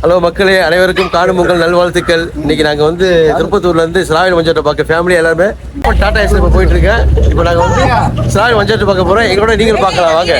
Hello மக்களே, அனைவருக்கும் காணும் உங்கள் நல்வாழ்த்துக்கள். இன்னைக்கு நாங்கள் வந்து திருப்பத்தூர்ல இருந்து சிராவில் மஞ்சாட்டை பார்க்க ஃபேமிலி எல்லாருமே டாடா ஏஸ்ல இப்போ போயிட்டு இருக்கேன். இப்போ நாங்கள் வந்து சிராவில் மஞ்சாட்டை பார்க்க போறோம். எங்களோட நீங்கள் பார்க்கலாம் வாங்க.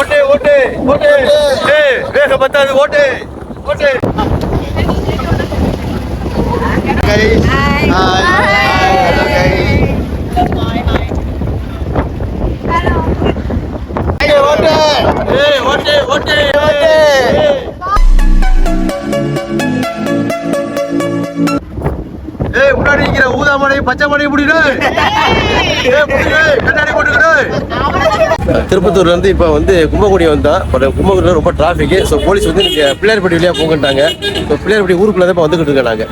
ஓட்டு ஓட்டு ஓட்டு வேக பத்தாது ஓட்டு ஓட்டு. முன்னாடி இருக்கிற ஊதாமலை பச்சை மலை திருப்பத்தூர்ல இருந்து இப்ப வந்து கும்பகோணி வந்தா. கும்பகோணில ரொம்ப டிராபிக். ஸோ போலீஸ் வந்து நீங்க பிள்ளையார்பட்டி வழியா போங்கட்டாங்க. பிள்ளையார்பட்டி ஊருக்குள்ள தான் வந்துகிட்டு இருக்கோம் நாங்க.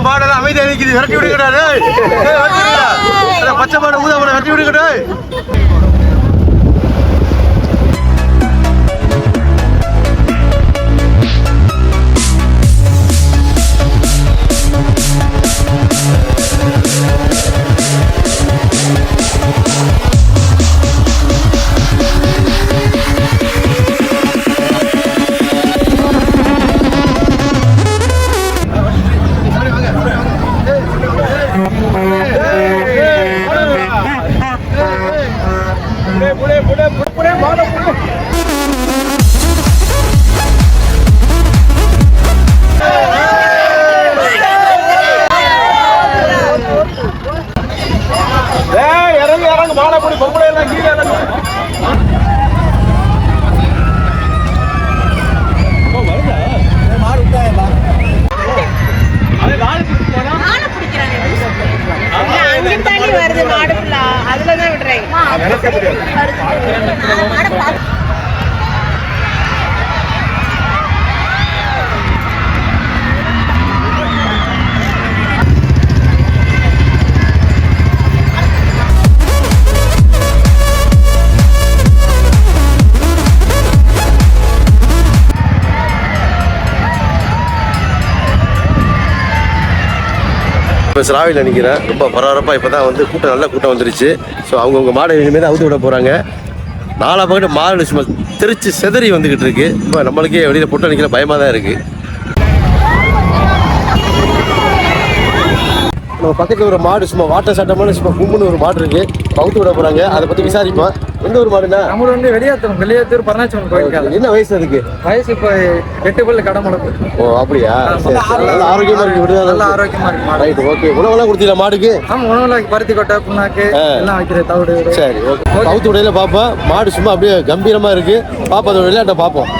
மாடெல்லாம் அமைதியா நிக்குது. விரட்டி விடுகிறாரு. பச்சை மாடு ஊதா மாடு விரட்டி விடுகிறாரு. இப்போ சிராவியில் நிற்கிறேன். ரொம்ப பரபரப்பாக இப்போ தான் வந்து கூட்டம், நல்ல கூட்டம் வந்துருச்சு. ஸோ அவங்கவுங்க மாடு இனிமேல் அவுத்து விட போகிறாங்க. நாலா பக்கத்து மாடு சும்மா திருச்சி செதறி வந்துக்கிட்டு இருக்கு. இப்போ நம்மளுக்கே வெளியில் பொட்டு நிற்கிற பயமாக தான் இருக்குது. நம்ம பக்கத்தில் ஒரு மாடு சும்மா வாட்டர் சட்டமான சும்மா கும்புன்னு ஒரு மாடு இருக்கு. அவுத்து விட போகிறாங்க. அதை பற்றி விசாரிப்போம். எந்த ஒரு மாடுனா நம்ம வந்து வெளியாத்தூர் பரணாச்சலம் கோயில். என்ன வயசு அதுக்கு? வயசு இப்போ 8 பல்லு கடை முடக்கு. ஓ அப்படியா? நல்ல ஆரோக்கியமா இருக்கு. விடுதா நல்ல ஆரோக்கியமா இருக்கு. Right, okay. உணவெல்லாம் கொடுத்தீங்களா மாடுக்கு? ஆமா, உணவுலாம் பருத்தி கொட்டை, புண்ணாக்கு எல்லாம் வைக்கிற தவிடு. சரி, ஓகே. அவுத்து விடையில பார்ப்போம். மாடு சும்மா அப்படியே கம்பீரமா இருக்கு. பாப்போம், அதோட விளையாட்டை பார்ப்போம்.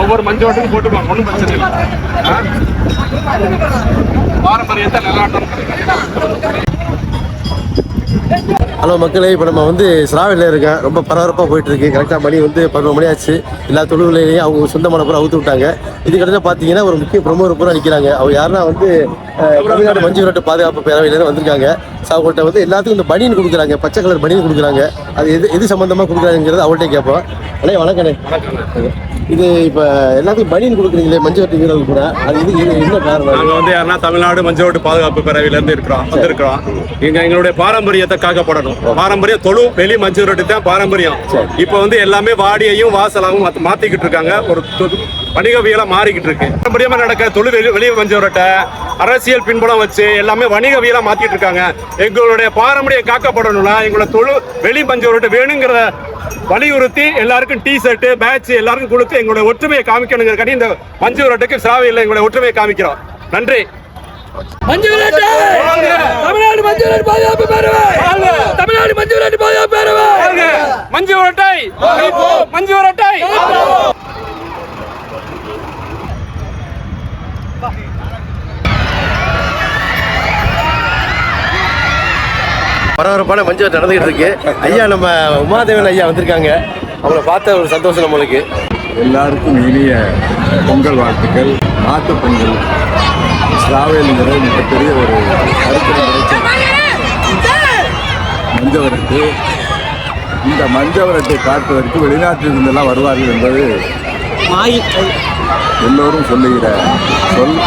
ஒவ்வொரு மஞ்சோட்டுக்கும் போட்டுப்பாங்க, ஒன்றும் பிரச்சனை இல்லை. பாரம்பரியத்தை நிலநாட்டம். ஹலோ மக்களே, இப்போ நம்ம வந்து சிராவையில் இருக்கேன். ரொம்ப பரபரப்பாக போயிட்டு இருக்கு. கரெக்டாக மணி வந்து 11 மணி ஆச்சு. எல்லா தொழில்களையும் அவங்க சொந்தமான பூரா அவுத்து விட்டாங்க. இதுக்கிட்ட பார்த்தீங்கன்னா ஒரு முக்கிய பிரமுகர் பூரா நிற்கிறாங்க. அவங்க யாருன்னா வந்து தமிழ்நாடு மஞ்சு விரட்டு பாதுகாப்பு பேரவையிலேருந்து வந்திருக்காங்க. ஸோ அவங்கள்ட்ட வந்து எல்லாத்துக்கும் இந்த பனியன் கொடுக்குறாங்க, பச்சை கலர் பனியன் கொடுக்குறாங்க. அது எது சம்மந்தமாக கொடுக்குறாங்கிறது அவங்கள்ட்டே கேட்போம். அண்ணே வணக்கண்ணே. இது இப்போ எல்லாத்துக்கும் பனியன் கொடுக்குறீங்களே மஞ்சு விரட்டு வீரர்கள் கூட, அது இது என்ன காரணம்? நாங்கள் வந்து யாருன்னா தமிழ்நாடு மஞ்சோட்டு பாதுகாப்பு பேரவையிலேருந்து வந்திருக்கிறோம். எங்களுடைய பாரம்பரியத்தை காக்கப்படணும். பாரம்பரிய தொழு வெளி மஞ்சு விரட்டு தான் பாரம்பரியம். இப்போ வந்து எல்லாமே வாடியையும் வாசலாகவும் மாற்றிக்கிட்டு இருக்காங்க. ஒரு வணிகவியலா மாறிக்கிட்டு இருக்கு. பாரம்பரியமா நடக்க தொழு வெளி மஞ்சு விரட்டை அரசியல் பின்புலம் வச்சு எல்லாமே வணிகவியலா மாத்திட்டு இருக்காங்க. எங்களுடைய பாரம்பரியம் காக்கப்படணும்னா எங்களோட தொழு வெளி மஞ்சு விரட்டு வேணுங்கிறத வலியுறுத்தி எல்லாருக்கும் டி ஷர்ட் பேட்ச் எல்லாருக்கும் கொடுத்து எங்களுடைய ஒற்றுமையை காமிக்கணுங்கிறக்காண்டி இந்த மஞ்சு விரட்டுக்கு சிராவையில் எங்களுடைய ஒற்றுமையை காமிக்கிறோம். நன்றி. மஞ்சு விரட்டு தமிழ்நாடு மஞ்சு விரட்டு பாதுகாப்பு பேரவை, தமிழ்நாடு மஞ்சு விரட்டு பாதுகாப்பு பேரவை, மஞ்சு விரட்டை மஞ்சு விரட்டை. பரபரப்பான மஞ்சு விரட்டு நடந்துகிட்டு இருக்கு. ஐயா நம்ம உமாதேவன் ஐயா வந்திருக்காங்க. அவங்கள பார்த்த ஒரு சந்தோஷம் நம்மளுக்கு. எல்லாருக்கும் இனிய பொங்கல் வாழ்த்துக்கள். மாட்டு பொங்கல் சிராவையில்ங்கிற மிகப்பெரிய ஒரு கருத்து மஞ்சவரட்டு. இந்த மஞ்சவரட்டை காட்டுவதற்கு வெளிநாட்டிலிருந்தெல்லாம் வருவார்கள் என்பது எல்லோரும் சொல்லுகிற சொல்.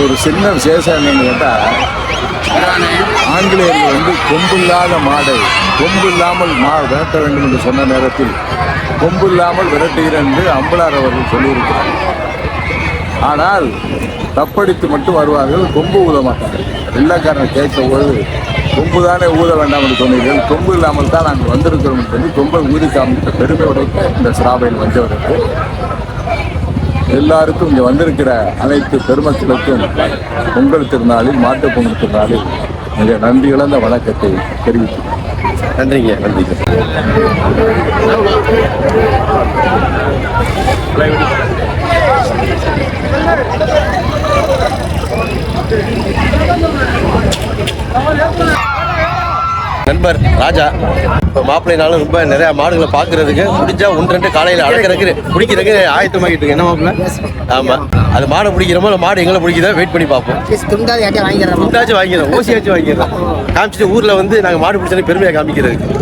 ஒரு சின்ன விசேஷம் என்னன்னு கேட்டால், ஆங்கிலேயர்கள் வந்து கொம்பு இல்லாத மாடை கொம்பு இல்லாமல் விரட்ட வேண்டும் என்று சொன்ன நேரத்தில் கொம்பு இல்லாமல் விரட்டுகிறேன் என்று அம்பலார் அவர்கள் சொல்லியிருக்கிறார். ஆனால் தப்படித்து மட்டும் வருவார்கள், கொம்பு ஊத மாட்டார்கள். வெள்ளைக்காரன் கேட்கும்போது கொம்பு தானே ஊத வேண்டாம் என்று சொன்னீர்கள், கொம்பு இல்லாமல் தான் நாங்கள் வந்திருக்கிறோம் சொல்லி கொம்பை ஊதி காமித்த பெருமை உடைக்க இந்த சிராவையில் வந்தவருக்கு எல்லாருக்கும் இங்கே வந்திருக்கிற அனைத்து பெருமக்களுக்கும் பொங்கல் திருநாளில் மாட்டுப் பொங்கல் திருநாளில் மிக நன்றி இழந்த வணக்கத்தை தெரிவிக்கிறேன். நன்றிங்க, நன்றிங்க. நண்பர் ராஜா இப்போ மாப்பிள்ளைனாலும் ரொம்ப நிறைய மாடுகளை பார்க்கறதுக்கு முடிஞ்சா 1-2 காலையில் அடக்கிறதுக்கு பிடிக்கிறதுக்கு ஆயத்தமாகிட்டு இருக்கு. என்ன மாப்பிள்ள? ஆமாம், அது மாடை பிடிக்கிறோமோ இல்லை மாடு எங்களை பிடிக்கிறதா வெயிட் பண்ணி பார்ப்போம். துண்டாச்சும் வாங்கிடுறோம், ஓசியாச்சும் வாங்கிடுறோம். காமிச்சிட்டு ஊரில் வந்து நாங்கள் மாடு பிடிச்சோன்னு பெருமையாக காமிக்கிறதுக்கு.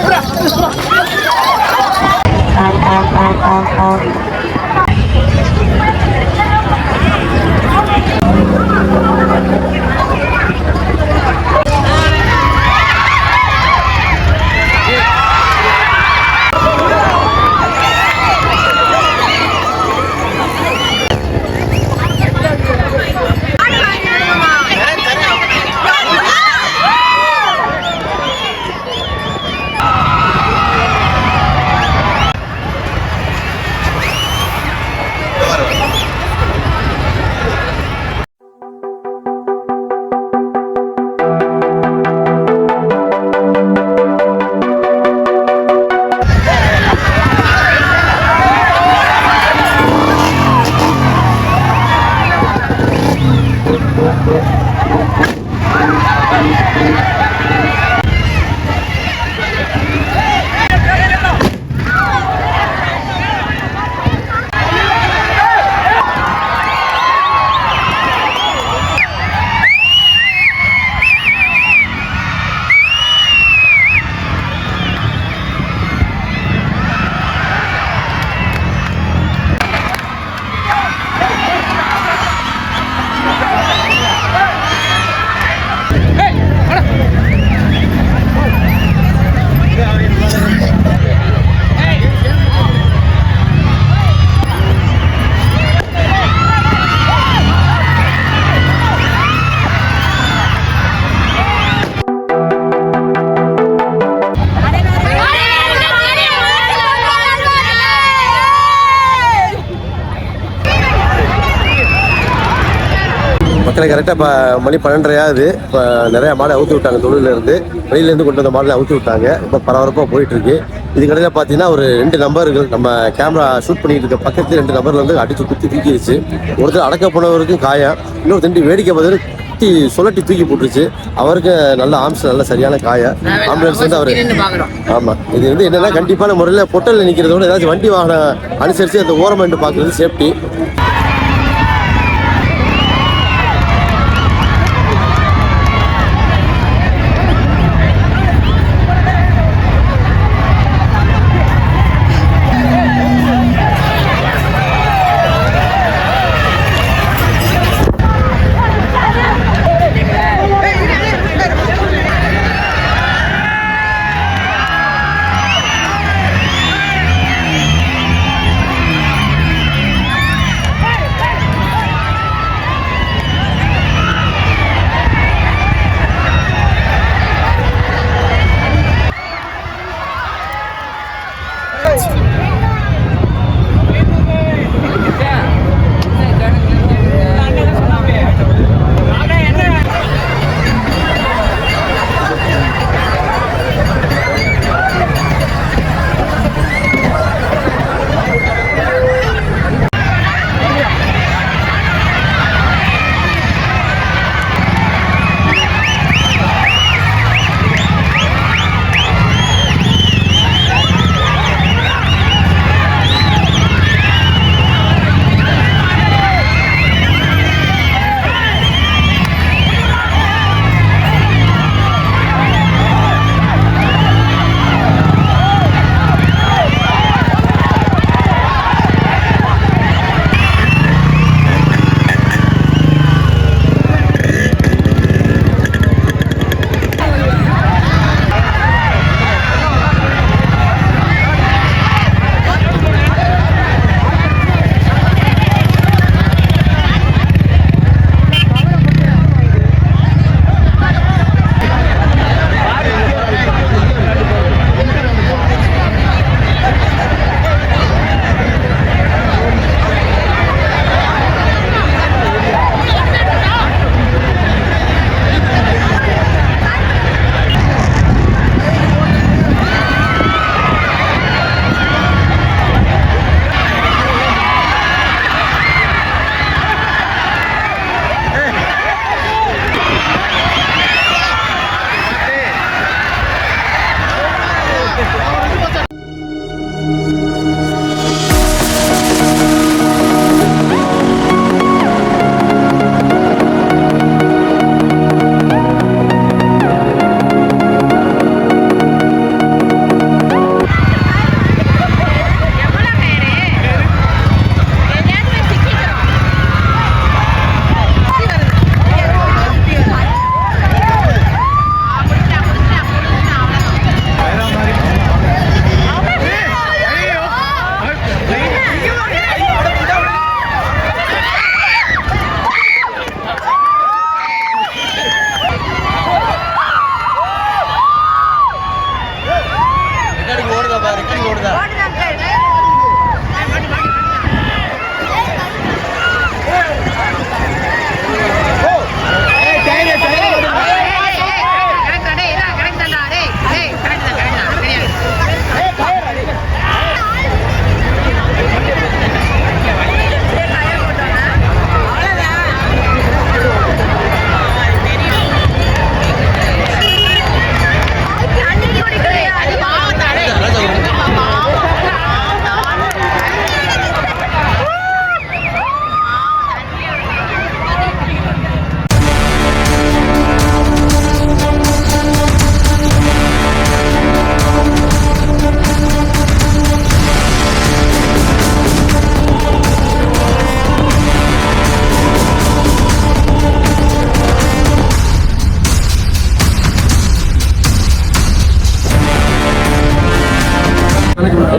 Mira, மக்களை கரெக்டாக இப்போ மணி 12:30 ஆகுது. இப்போ நிறையா மாடை அவுத்து விட்டாங்க, தொழிலேருந்து வெளியிலேருந்து கொண்டு வந்த மாடலை அவுத்து விட்டாங்க. இப்போ பரபரப்பாக போயிட்டுருக்கு. இதுக்கடையில் பார்த்தீங்கன்னா ஒரு 2 நபர்கள் நம்ம கேமரா ஷூட் பண்ணிட்டு இருக்க பக்கத்தில் 2 நபர்கள் வந்து அடித்து குத்தி தூக்கிடுச்சு. ஒருத்தர் அடக்க போனவருக்கும் காயம், இன்னொரு 2 வேடிக்கை பார்த்து குத்தி சுழட்டி தூக்கி போட்டுருச்சு. அவருக்கு நல்ல ஆம்ஸ், நல்ல சரியான காயம். ஆம்புலன்ஸ் வந்து அவர் ஆமாம். இது வந்து என்னென்னா கண்டிப்பான முறையில் பொட்டலில் நிற்கிறதோட ஏதாச்சும் வண்டி வாகனம் அனுசரித்து அந்த ஓரமெண்டு பார்க்குறது சேஃப்டி.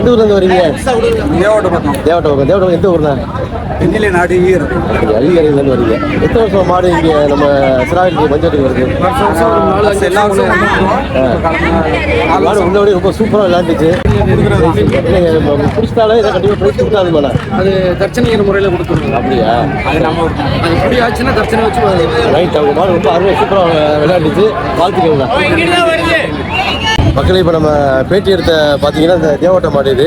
எந்த ஊர்ல இருந்து வரீங்க? தேவோட பக்கம் தேவட்டம். தேவட்டம் எந்த ஊர்னா? தென்னிலை நாடு ஈர் அள்ளிக்கரையில இருந்து வரீங்க. எத்தனை வருஷம் மாடு இங்க நம்ம சிராவிலுக்கு மஞ்சட்டுக்கு வருது? எல்லா வருஷம் மாடு முன்னாடி ரொம்ப சூப்பரா விளையாண்டுச்சு. பிடிச்சிட்டாலே இதை கண்டிப்பா பிரைஸ் கொடுத்தாது மேல. அது தர்ச்சனைங்கிற முறையில கொடுத்துருவோம். அப்படியா? அது நம்ம அது எப்படி ஆச்சுன்னா தர்ச்சனை வச்சு ரைட். அவங்க மாடு ரொம்ப அருமையாக சூப்பரா விளையாண்டுச்சு. வாழ்த்துக்கோங்க மக்களே. இப்போ நம்ம பேட்டி எடுத்த பார்த்தீங்கன்னா இந்த தேவட்ட மாடு இது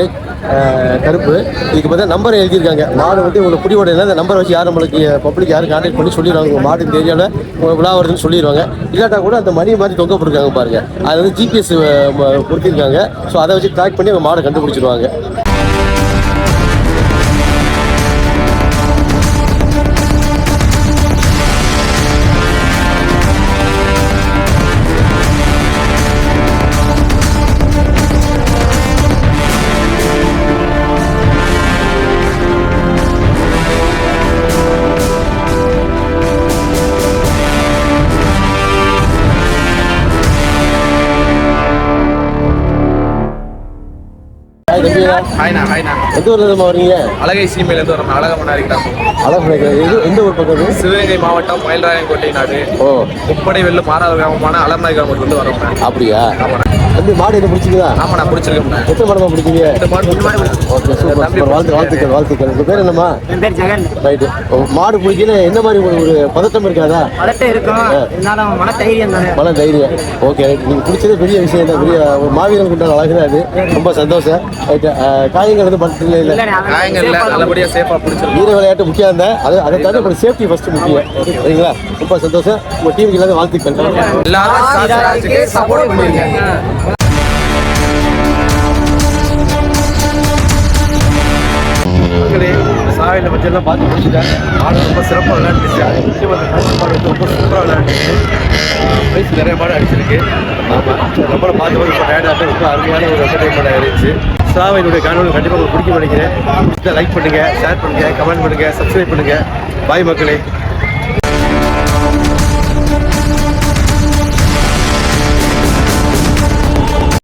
கருப்பு. இதுக்கு பார்த்தா நம்பர் எழுதியிருக்காங்க. மாடு வந்து உங்களுக்கு பிடிவோட அந்த நம்பரை வச்சு யாரும் நம்மளுக்கு பப்ளிக் யாரும் கான்டாக்ட் பண்ணி சொல்லிடுவாங்க. உங்கள் மாடு இந்த ஏரியாவில் உங்களுக்கு விழா வருதுன்னு சொல்லிடுவாங்க. இல்லாட்டா கூட அந்த மணி மாதிரி தொங்க போட்டுருக்காங்க பாருங்க. அது வந்து ஜிபிஎஸ் கொடுத்திருக்காங்க. ஸோ அதை வச்சு ட்ராக் பண்ணி அவங்க மாடை கண்டுபிடிச்சிருவாங்க. எந்த ஊர்ல இருந்து வரீங்க? அழகை சீமையில இருந்து வரோம். அழகமனாரி கிராமம். எந்த ஊர் பக்கம்? சிவகங்கை மாவட்டம் மயில்ராயன்கோட்டை நாடு. ஓ, முப்படை வெள்ளு மாறாத கிராமமான அலமனாரி கிராமத்துல இருந்து வரோம். அப்படியா? தம்பி மாடு என்ன பிடிச்சிங்களா? ஆமா, நான் பிடிச்சிருக்கேன். எத்தனை மாடமா பிடிச்சிங்க? இந்த மாடு ஓகே, சூப்பர். வாழ்த்துக்கள். உங்க பேர் என்னம்மா? என் பேர் ஜெகன். ரைட்டு. மாடு பிடிக்கல என்ன மாதிரி ஒரு பதட்டம் இருக்காதா? பதட்டம் இருக்கும், இருந்தாலும் மன தைரியம் தானே. மன தைரியம். Okay, right. நீங்க பிடிச்சது பெரிய விஷயம் தான். பெரிய ஒரு மாவீரன் கொண்டாட அழகுதான் அது. ரொம்ப சந்தோஷம். ரைட்டு. காயங்கள் வந்து படுத்துல இல்லை. காயங்கள்ல நல்லபடியா சேஃபா பிடிச்சிருக்கோம். வீர விளையாட்டு முக்கியம் தான். அதை தாண்டி உங்களுக்கு சேஃப்டி ஃபர்ஸ்ட் முக்கியம். சரிங்களா? ரொம்ப சந்தோஷம். உங்க டீமுக்கு எல்லாமே வாழ்த்துக்கள். எல்லாரும் சப்போர்ட் பண்ணிருக்கேன். மக்களே, சாவையில் பட்செல்லாம் பார்த்து முடிச்சுட்டேன். மாடு ரொம்ப சிறப்பாக விளையாண்டுச்சு. அது முக்கியமாக மாடு வந்து ரொம்ப சூப்பராக விளையாண்டுச்சு. ப்ரைஸ் நிறைய மாடு அடிச்சிருக்கு. ஆமாம், நம்மளை பார்த்து ரொம்ப டயர்டாக ரொம்ப அருமையான ஒரு என்டர்டைன்மெண்ட் ஆகிருச்சு. சாவையினுடைய காணொலி கண்டிப்பாக உங்களுக்கு பிடிக்கும் நினைக்கிறேன். லைக் பண்ணுங்கள், ஷேர் பண்ணுங்கள், கமெண்ட் பண்ணுங்கள், சப்ஸ்கிரைப் பண்ணுங்கள். பாய் மக்களே.